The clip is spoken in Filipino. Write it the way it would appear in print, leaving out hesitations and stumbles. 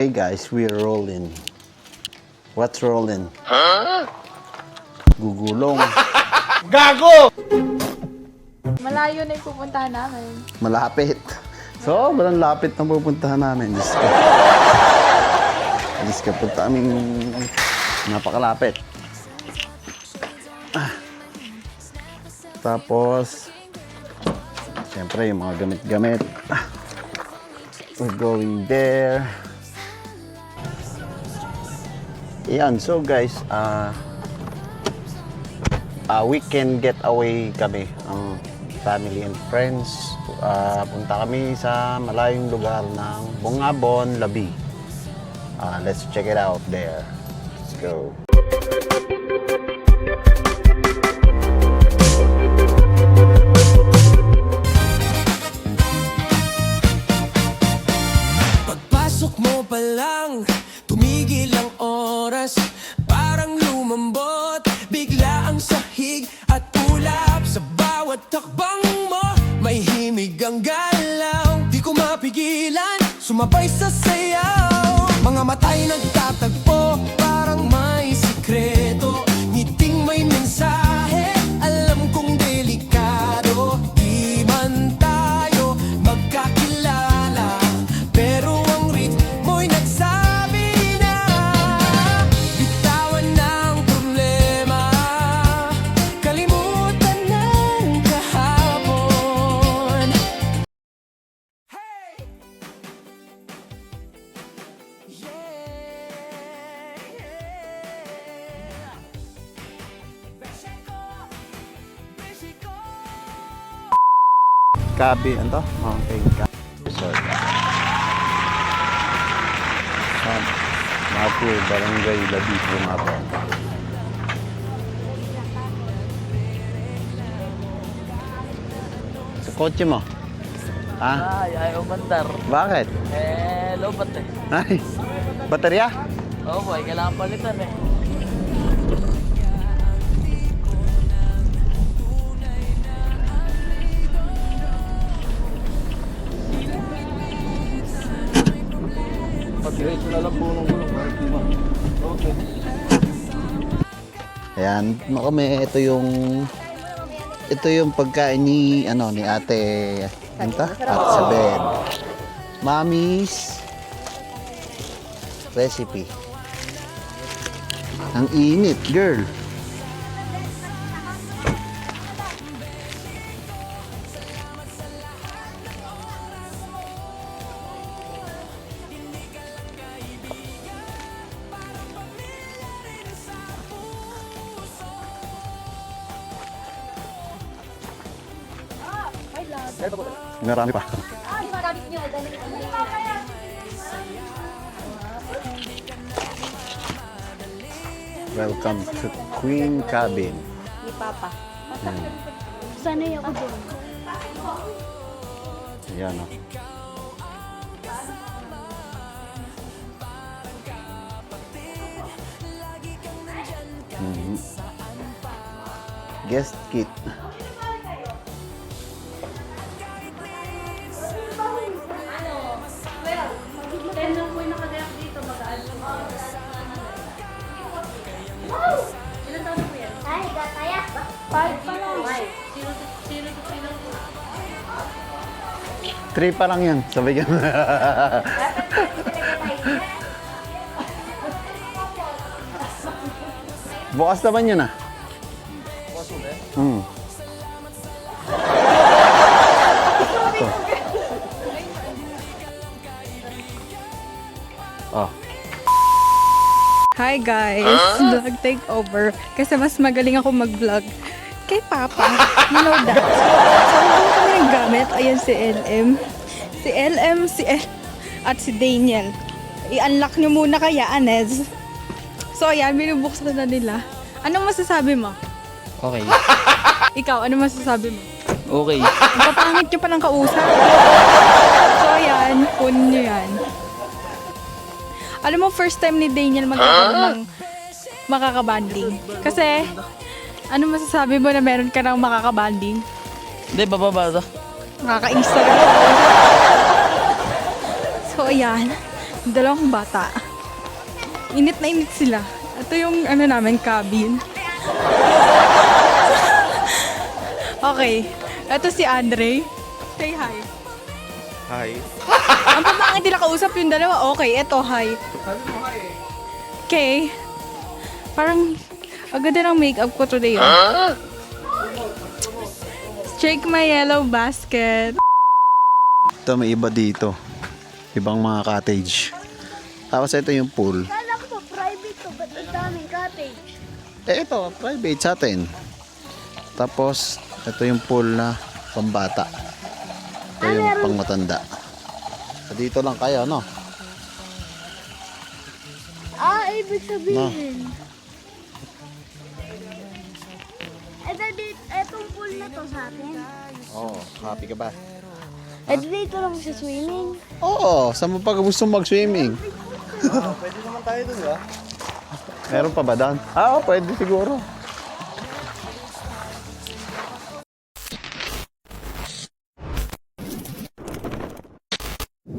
Hey guys, we're rolling. What's rolling? Huh? Gugulong. Gago! Malayo na yung pupuntahan namin. Malapit. So, walang lapit na pupuntahan namin. Diyos ko. Diyos ko, punta aming napakalapit. Tapos, siyempre yung mga gamit-gamit. We're going there. Yan, so guys, weekend getaway kami, ang family and friends. Punta kami sa malayong lugar ng Bungabon, Labi. Let's check it out there. Let's go. Pagpasok mo pa lang, tumigil ang oras. Parang lumambot, bigla ang sahig at ulap. Sa bawat takbang mo, may himig ang galaw. Di ko mapigilan, sumabay sa sayaw. Mga matay nagtatagpo, parang may sikreto. Ngiting may mensahe, alam kong delikado. Di man tayo magkakilala, pero ang ritmo'y nagsabi na bitawan ng problema, kalimutan ng kahapon. Hey! Kabi, ano to? Mountain Kabi Resort. Sa Matthew, Barangay Labi, Bungabon. Sa kotse mo? Ha? Ay, ayaw mandar. Bakit? Lobat eh. Ay, baterya? Oo boy, kailangan palitan eh. Pag-diretso na lang po ng gulong. Okay. Ayan, no kami, ito yung pagkain ni ni Ate Ate Saben. Mommy's recipe. Ang init, girl. Marami pa. Welcome to Queen Cabin. Ni Papa. Sanay ako doon. Ayan o. Guest kit. Ay, gataya. 5 pa lang. 3 pa lang yan. Sabi ka. Bukas naman yun ah. Bukas ulit. Ito. Oh. Hi guys! Vlog takeover. Kasi mas magaling ako mag-vlog kay Papa. You know that. So, ano kami ng gamit? Ayan si LM. Si LM, at si Daniel. I-unlock nyo muna kaya, Anez. So, ayan, binubuksan na nila. Anong masasabi mo? Okay. Ikaw, ano masasabi mo? Okay. Ang papangit nyo pa ng kausap. So, ayan, kunin nyo yan. Alam mo, first time ni Daniel magkakaroon ng makakabanding. Kasi, ano masasabi mo na meron ka ng makakabanding? Hindi, bababa ito. Nakaka-Instagram. So, ayan. Dalawang bata. Init na init sila. Ito yung ano namin, cabin. Okay. Ito si Andre. Say hi. Hi. Ang pamangit nila kausap yung dalawa. Okay, eto, hi. Okay. Parang, ang ganda ng makeup ko today. Oh. Check my yellow basket. Ito may iba dito. Ibang mga cottage. Tapos ito yung pool. Kala ko pa private to, ba't ang daming cottage? Ito, private sa atin. Tapos, ito yung pool na pambata. Ito yung pang matanda. Dito lang kayo, no? Ibig sabihin. Etong pool na to sa atin. Oo, happy ka ba? Dito lang sa swimming. Oo, saan mo pa gusto mag-swimming? Pwede naman tayo dun, di ba? Meron pa ba doon? Oo, pwede siguro.